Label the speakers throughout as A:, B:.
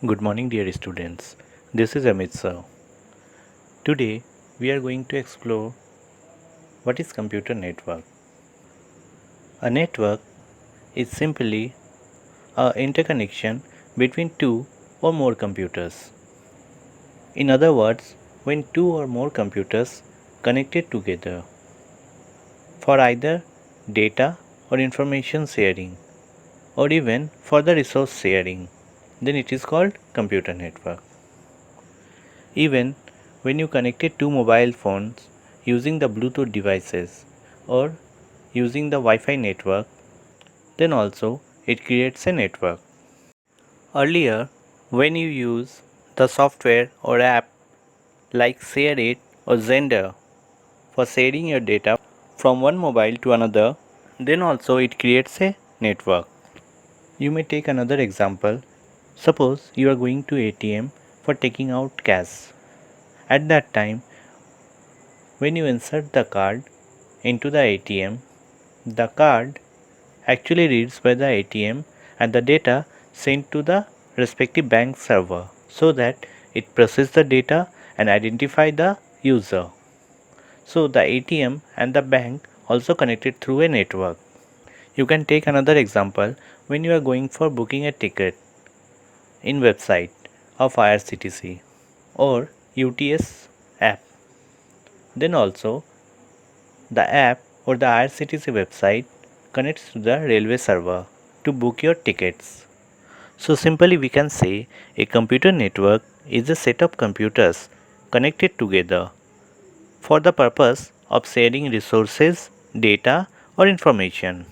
A: Good morning, dear students. This is Amit sir. Today, we are going to explore what is computer network. A network is simply a interconnection between two or more computers. In other words, when two or more computers connected together for either data or information sharing or even for the resource sharing, then it is called computer network. Even when you connected two mobile phones using the Bluetooth devices or using the Wi-Fi network, then also it creates a network. Earlier, when you use the software or app like ShareIt or Zender for sharing your data from one mobile to another, then also it creates a network. You may take another example. Suppose you are going to ATM for taking out cash. At that time, when you insert the card into the ATM, the card actually reads by the ATM and the data sent to the respective bank server so that it processes the data and identify the user. So the ATM and the bank also connected through a network. You can take another example when you are going for booking a ticket in website of IRCTC or UTS app. Then also the app or the IRCTC website connects to the railway server to book your tickets. So simply we can say a computer network is a set of computers connected together for the purpose of sharing resources, data or information.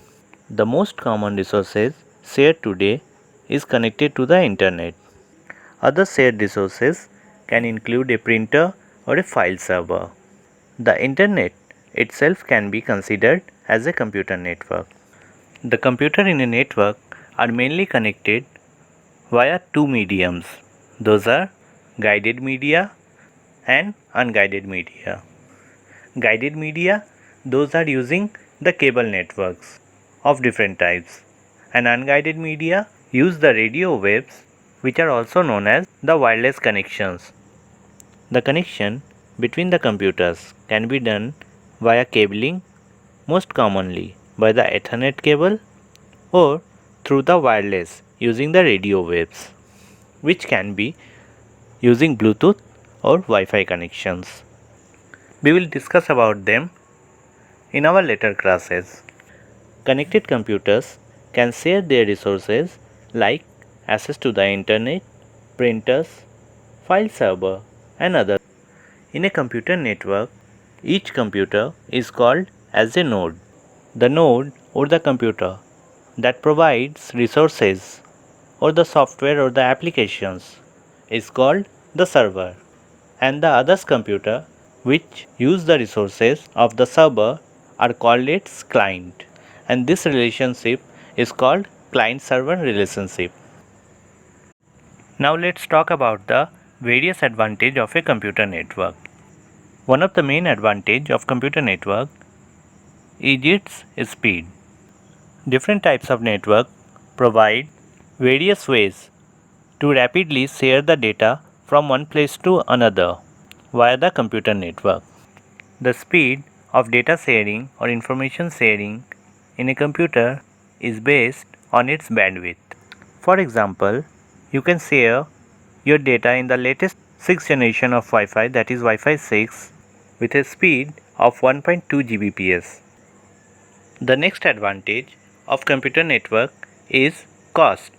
A: The most common resources shared today is connected to the internet. Other shared resources can include a printer or a file server. The internet itself can be considered as a computer network. The computer in a network are mainly connected via two mediums. Those are guided media and unguided media. Guided media, those are using the cable networks of different types, and unguided media use the radio waves, which are also known as the wireless connections. The connection between the computers can be done via cabling, most commonly by the Ethernet cable or through the wireless using the radio waves, which can be using Bluetooth or Wi-Fi connections. We will discuss about them in our later classes. Connected computers can share their resources like access to the internet, printers, file server, and others. In a computer network, each computer is called as a node. The node or the computer that provides resources or the software or the applications is called the server, and the others computer which use the resources of the server are called its client, and this relationship is called client server relationship. Now let's talk about the various advantage of a computer network. One of the main advantage of computer network is its speed. Different types of network provide various ways to rapidly share the data from one place to another via the computer network. The speed of data sharing or information sharing in a computer is based on its bandwidth. For example, you can share your data in the latest 6th generation of Wi-Fi, that is Wi-Fi 6, with a speed of 1.2 Gbps. The next advantage of computer network is cost.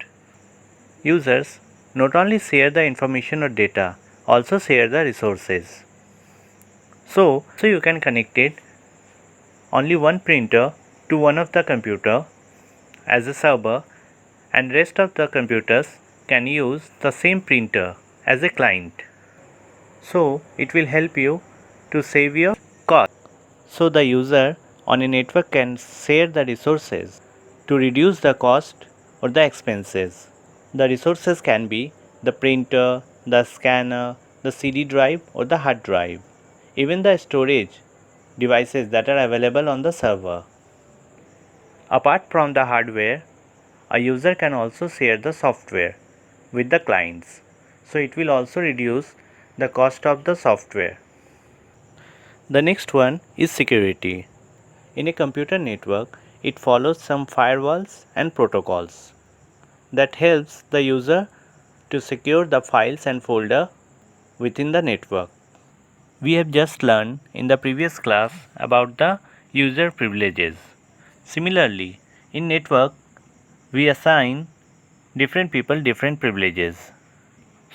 A: Users not only share the information or data, also share the resources. So you can connect it only one printer to one of the computer as a server, and rest of the computers can use the same printer as a client. So it will help you to save your cost. So the user on a network can share the resources to reduce the cost or the expenses. The resources can be the printer, the scanner, the CD drive or the hard drive, even the storage devices that are available on the server. Apart from the hardware, a user can also share the software with the clients. So it will also reduce the cost of the software. The next one is security. In a computer network, it follows some firewalls and protocols that helps the user to secure the files and folder within the network. We have just learned in the previous class about the user privileges. Similarly, in network, we assign different people different privileges.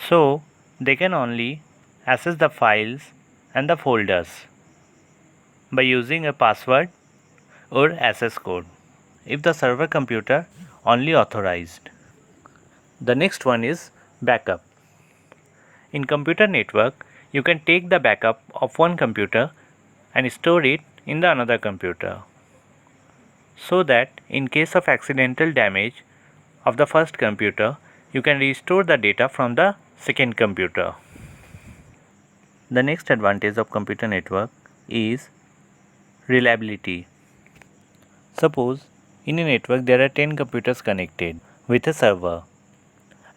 A: So, they can only access the files and the folders by using a password or access code if the server computer only authorized. The next one is backup. In computer network, you can take the backup of one computer and store it in the another computer, so that in case of accidental damage of the first computer, you can restore the data from the second computer. The next advantage of computer network is reliability. Suppose in a network there are 10 computers connected with a server,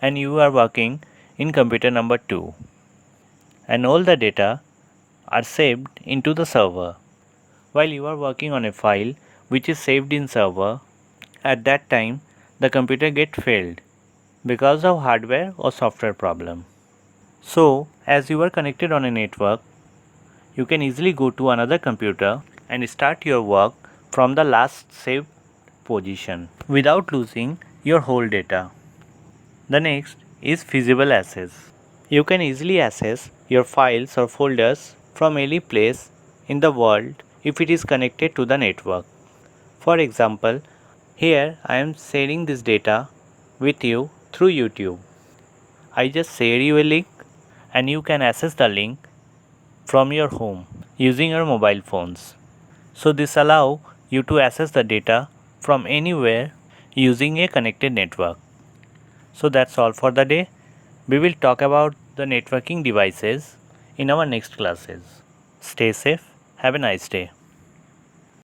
A: and you are working in computer number 2, and all the data are saved into the server. While you are working on a file which is saved in server, at that time the computer get failed because of hardware or software problem. So as you are connected on a network, you can easily go to another computer and start your work from the last saved position without losing your whole data. The next is feasible access. You can easily access your files or folders from any place in the world if it is connected to the network. For example, here I am sharing this data with you through YouTube. I just share you a link and you can access the link from your home using your mobile phones. So this allows you to access the data from anywhere using a connected network. So that's all for the day. We will talk about the networking devices in our next classes. Stay safe. Have a nice day.